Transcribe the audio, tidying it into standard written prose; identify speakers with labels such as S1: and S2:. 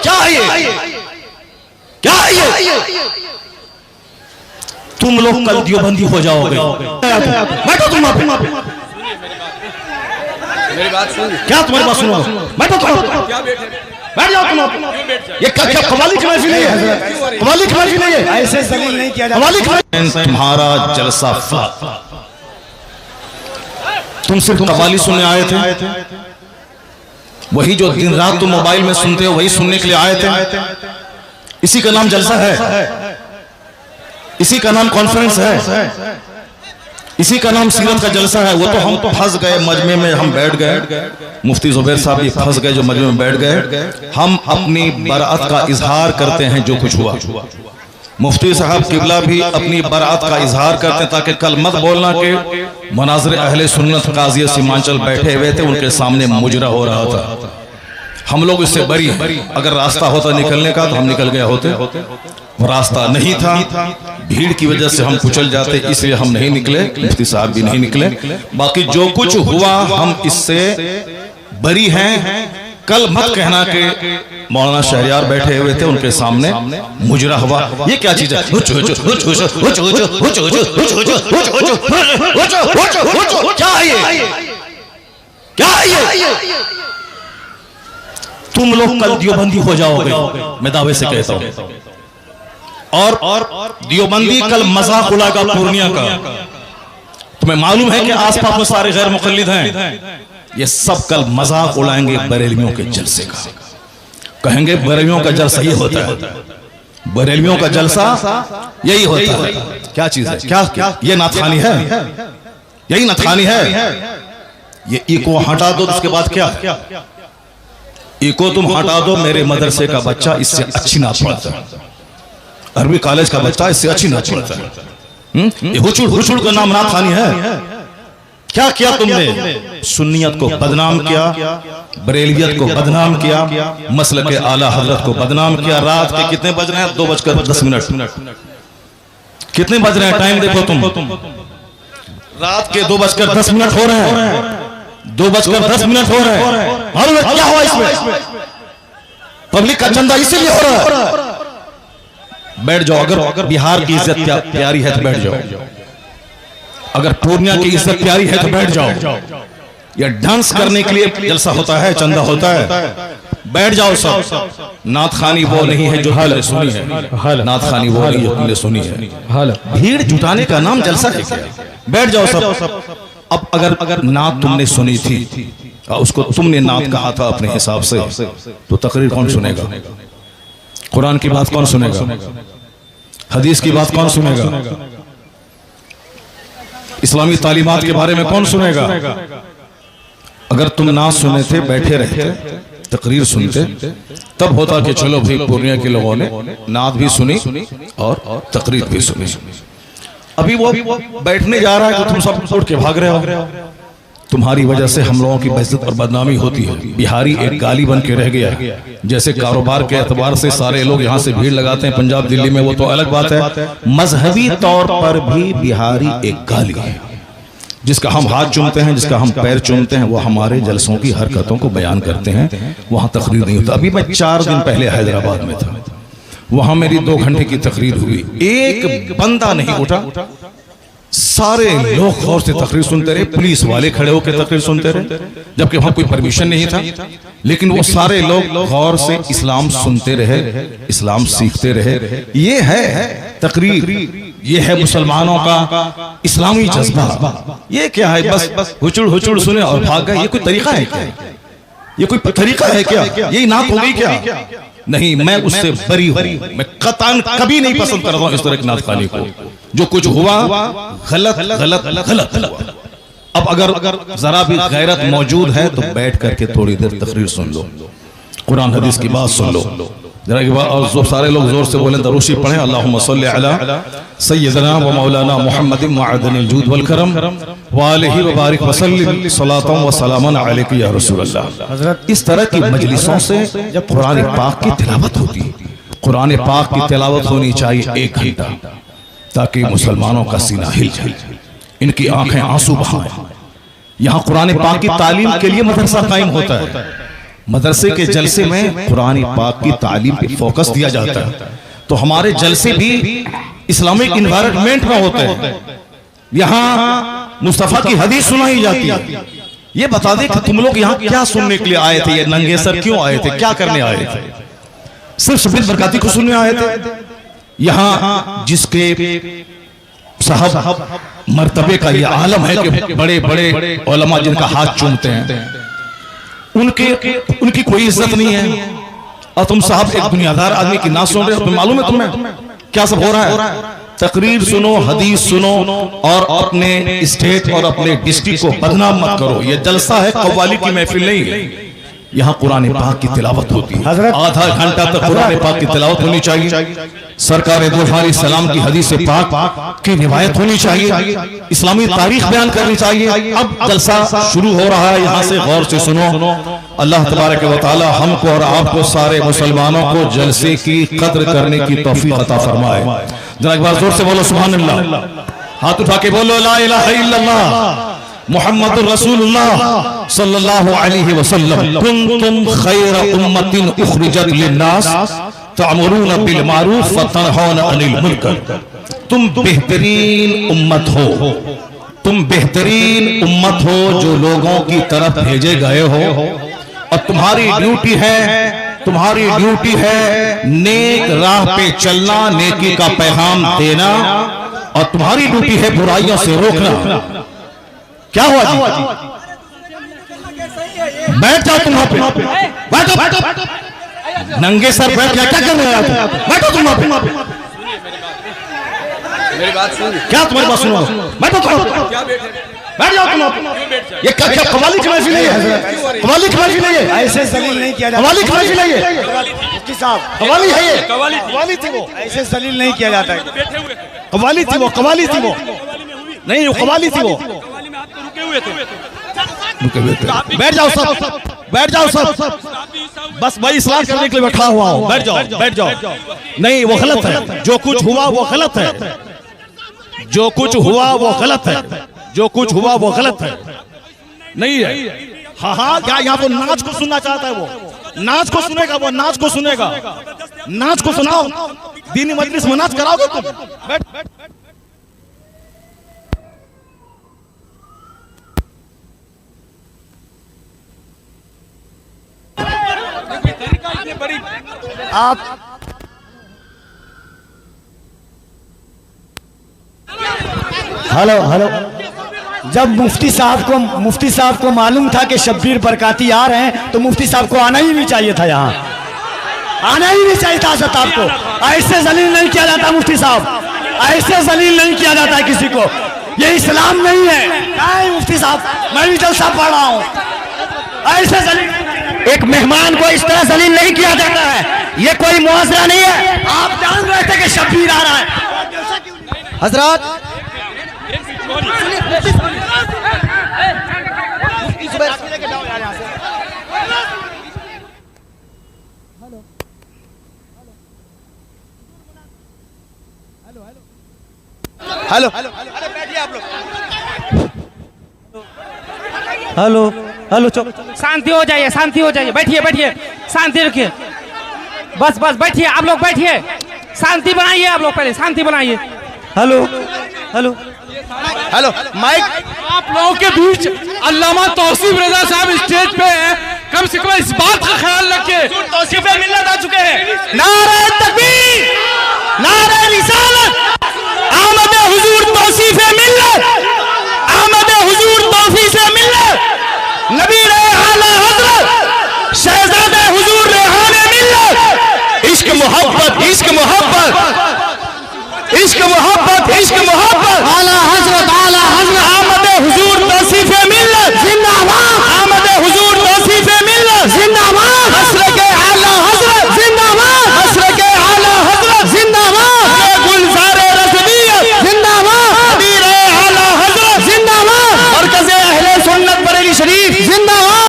S1: क्या है ये? क्या है ये? तुम लोग कल देवबंदी हो जाओगे। बैठो तुम वहां पे।
S2: मेरी बात सुन।
S1: क्या तुम्हारी बात सुनो? बैठो तुम। बैठ जाओ तुम। ये क्या कवाली की महफिल है? कवाली की महफिल है?
S3: ऐसे जलील नहीं किया जाता।
S1: कवाली की तुम्हारा जलसा तुम सिर्फ कवाली सुनने आए थे? वही जो दिन रात तुम मोबाइल में सुनते हो वही सुनने के लिए आए थे? इसी का नाम जलसा है? इसी का नाम कॉन्फ्रेंस है? इसी का नाम सीरत का जलसा है? वो तो हम फंस गए मजमे में, हम बैठ गए। मुफ्ती जुबैर साहब भी फंस गए जो मजमे में बैठ गए। हम अपनी बरात का इजहार करते हैं जो कुछ हुआ। मुफ्ती साहब किबला भी अपनी बरात का इजहार करते हैं ताकि कल मत बोलना कि मनाज़िर अहले सुन्नत काज़ी सीमांचल बैठे हुए थे, उनके सामने मुजरा हो रहा था। हम लोग इससे बरी हैं। अगर रास्ता होता निकलने का तो हम निकल गए होते। वो रास्ता नहीं था, भीड़ की वजह से हम कुचल जाते, इसलिए हम नहीं निकले। मुफ्ती साहब भी नहीं निकले। बाकी जो कुछ हुआ हम इससे बरी हैं। कल मत कहना कि मौलाना शहरियार बैठे हुए थे, उनके सामने मुजरा हुआ। ये क्या चीज है? क्या है ये? क्या है ये? तुम लोग कल देवबंदी हो जाओगे, मैं दावे से कहता हूं। और देवबंदी कल मजाक उड़ाएगा पूर्णिया का। तुम्हें मालूम है कि आसपास में सारे गैर मुकल्लिद हैं, ये सब कल मजाक उड़ाएंगे बरेलवियों के जलसे का। कहेंगे बरेलवियों का जलसा ये होता है, बरेलवियों का जलसा यही होता है। क्या चीज है? क्या ये नाथखानी है? यही नाथखानी है? ये इको हटा दो, उसके बाद क्या? इको तुम हटा दो, मेरे मदरसे का बच्चा इससे अच्छी नाच पढ़ता है, अरबी कॉलेज का बच्चा इससे अच्छी नाच पढ़ता है। ये हुचुड़ का नाम नाथखानी है? क्या किया तुमने? सुन्नियत को बदनाम किया, बरेलियत को बदनाम किया, मसलक के आला हजरत को बदनाम किया। रात के कितने बज रहे हैं? 2:10। कितने बज रहे हैं? टाइम देखो तुम। रात के 2:10 हो रहे हैं। 2:10 हो रहे हैं। क्या हुआ इसमें? पब्लिक का चंदा इसीलिए हो रहा है। बैठ जाओ। अगर बिहार की इज्जत प्यारी है तो बैठ जाओ। अगर पूर्णिया की इज्जत प्यारी है तो बैठ जाओ। यह डांस करने के लिए जलसा होता है, चंदा होता है। बैठ जाओ सब। नाथखानी वो नहीं है जो तुमने सुनी है। नाथखानी वो नहीं जो तुमने सुनी है। भीड़ जुटाने का नाम जलसा है क्या? बैठ जाओ सब। अब अगर नात तुमने सुनी थी, उसको तुमने नात कहा था अपने हिसाब से, तो तकरीर कौन सुनेगा? कुरान की बात कौन सुनेगा? हदीस की बात कौन सुनेगा? इस्लामी तालीमात के बारे में कौन सुनेगा? अगर तुम ना सुने थे, बैठे रहते, तकरीर सुनते, तब होता कि चलो भाई पूर्णिया के लोगों ने नात भी सुनी और तकरीर भी सुनी। अभी वो बैठने जा रहा है तो तुम सब उठ के भाग रहे हो। तुम्हारी वजह से हम लोगों की बेइज्जत और बदनामी होती है। बिहारी एक गाली बन के रह गया है। जैसे कारोबार के एतबार से सारे लोग यहाँ से भीड़ लगाते हैं पंजाब दिल्ली में, वो तो अलग बात है। मजहबी तौर पर भी बिहारी एक गाली है। जिसका हम हाथ चूमते हैं, जिसका हम पैर चूमते हैं, वो हमारे जलसों की हरकतों को बयान करते हैं। वहाँ तकरीर नहीं होता। अभी मैं 4 दिन पहले हैदराबाद में था, वहां मेरी 2 घंटे की तकरीर हुई। एक बंदा नहीं उठा, सारे लोग गौर से तकरीर सुनते रहे। पुलिस वाले खड़े होकर तकरीर सुनते रहे, जबकि वहां कोई परमिशन नहीं था, लेकिन वो सारे लोग गौर से इस्लाम सुनते रहे, इस्लाम सीखते रहे। ये है तकरीर, ये है मुसलमानों का इस्लामी जज्बा। ये क्या है? बस हुचुड़ सुने और भाग गए। ये कोई तरीका है क्या? ये कोई तरीका है क्या? यही नात हो गई क्या? नहीं, मैं उससे बरी हूं। मैं कतन कभी नहीं पसंद करता हूं इस तरह की नाथखानी को। जो कुछ हुआ गलत गलत गलत हुआ। अब अगर जरा भी गैरत मौजूद है तो बैठ करके थोड़ी देर तकरीर सुन लो, कुरान हदीस की बात सुन लो जरा की बात। और सारे लोग जोर से बोलें, दरूशी पढ़ें, अल्लाहुम्मा सल्ली अला सय्यदना व मौलाना मुहम्मदिन मअदनिल जूद वल करम व आलिहि व बारिक व सल्लिम सलातन व सलामन अलैका या रसूल अल्लाह। इस तरह की मजलिसों से जब कुरान पाक की तिलावत होती है, कुरान पाक की तिलावत होनी चाहिए 1 घंटा, ताकि मुसलमानों का सीना हिल जाए, इनकी आंखें आंसू बहाएं। यहाँ कुरान पाक की तालीम के लिए मदरसा कायम होता है। मदरसे के जलसे में कुरान पाक की तालीम पे फोकस दिया जाता है। तो हमारे जलसे भी इस्लामिक इन्वायरमेंट में होते हैं। यहाँ मुस्तफा की हदीस सुनाई जाती है। ये बता दे कि तुम लोग यहाँ क्या सुनने के लिए आए थे, ये नंगे सर क्यों आए थे, क्या करने आए थे? सिर्फ शबीर बरकाती को सुनने आए थे? यहाँ जिसके साहब मर्तबे का ये आलम है कि बड़े बड़े उलमा जिनका हाथ चूमते हैं, उनकी कोई इज्जत नहीं है, और तुम साहब एक दुनियादार आदमी की ना सुन रहे हो। मालूम है तुम्हें क्या सब हो रहा है? तकरीर सुनो, हदीस सुनो, और अपने स्टेट और अपने डिस्ट्रिक्ट को बदनाम मत करो। ये जलसा है, कव्वाली की महफिल नहीं है। यहाँ कुरान पाक की तिलावत होती है। आधा घंटा तक कुरान पाक की तिलावत होनी चाहिए। सरकार दो अलैहिस्सलाम की हदीस पाक की रिवायत होनी चाहिए। इस्लामी तारीख बयान करनी चाहिए। अब जलसा शुरू हो रहा है, यहाँ से गौर से सुनो। अल्लाह तबारक व तआला हमको और आपको सारे मुसलमानों को जलसे की कद्र करने की तौफीक अता फरमाए। जरा एक बार जोर से बोलो सुभान अल्लाह। हाथ उठा के बोलो ला इलाहा इल्लल्लाह मुहम्मदुर रसूलुल्लाह सल्लल्लाहु अलैहि वसल्लम। कुंतुम खैर उम्मतिन उखरिजत लिन्नास तअमुरूना बिल मारूफ व तनहौना अनिल मुनकर। तुम बेहतरीन उम्मत हो, तुम बेहतरीन उम्मत हो जो लोगों की तरफ भेजे गए हो, और तुम्हारी ड्यूटी है नेक राह पे चलना, नेकी का पैगाम देना, और तुम्हारी ड्यूटी है बुराइयों से रोकना। क्या हुआ जी? बैठ जाओ तुम वहां पे, बैठो। नंगे सर बैठ क्या कर रहे हो? बैठो तुम वहां पे। मेरी बात सुन। क्या तुम्हारी बात सुनो? बैठो तुम, बैठ जाओ तुम। ये क्या कव्वाली की महफिल है? कव्वाली की महफिल है?
S2: ऐसे जलील नहीं किया जाता।
S1: कव्वाली की महफिल है?
S2: मुफ्ती साहब
S1: कव्वाली है ये?
S2: कव्वाली थी वो, ऐसे जलील नहीं किया जाता है।
S1: कव्वाली थी वो, कव्वाली थी वो, नहीं वो कव्वाली थी वो। बैठ जाओ सब, बैठ जाओ सब। बस भाई इस्लाह करने के लिए बैठा हुआ हूं। बैठ जाओ, बैठ जाओ। नहीं वो गलत है, जो कुछ हुआ वो गलत है, जो कुछ हुआ वो गलत है, जो कुछ हुआ वो गलत है। नहीं है। हाँ, क्या यहाँ वो नाच को सुनना चाहता है? वो नाच को सुनेगा, वो नाच को सुनेगा। नाच को सुनाओ, दीनी मजलिस में नाच कराओगे तुम? बैठ।
S2: आप हेलो, जब मुफ्ती साहब को मालूम था कि शब्बीर बरकाती आ रहे हैं, तो मुफ्ती साहब को आना ही नहीं चाहिए था। यहाँ आना ही नहीं चाहिए था। हज़रत आपको ऐसे जलील नहीं किया जाता। मुफ्ती साहब ऐसे जलील नहीं किया जाता है किसी को। ये इस्लाम नहीं है। नहीं मुफ्ती साहब, मैं भी जलसा पढ़ रहा हूँ। ऐसे जलील एक मेहमान को इस तरह जलील नहीं किया जाता है। ये कोई मुआवजा नहीं है। आप जान रहे थे कि शब्बीर आ रहा है। हजरत हेलो, बैठिए आप लोग। हेलो,
S3: शांति हो जाइए, शांति हो जाइए। बैठिए, शांति रखिए। बस बैठिए, आप लोग बैठिए। शांति बनाइए, आप लोग पहले शांति बनाइए।
S2: Hello, mike.
S3: आप लोगों के बीच अल्लामा तौसीफ रजा साहब स्टेज पे हैं। कम से कम इस बात का ख्याल रखिए। तौसीफ मिल्लत आ चुके हैं।
S2: नारे तकबीर, नारे रिसालत, आमद हुजूर तौसीफ मिल्लत, आमद हुजूर तौसीफ मिल्लत, नबी आला हजरत शहजादे हुजूर रेहाने मिल्लत। इश्क मोहब्बत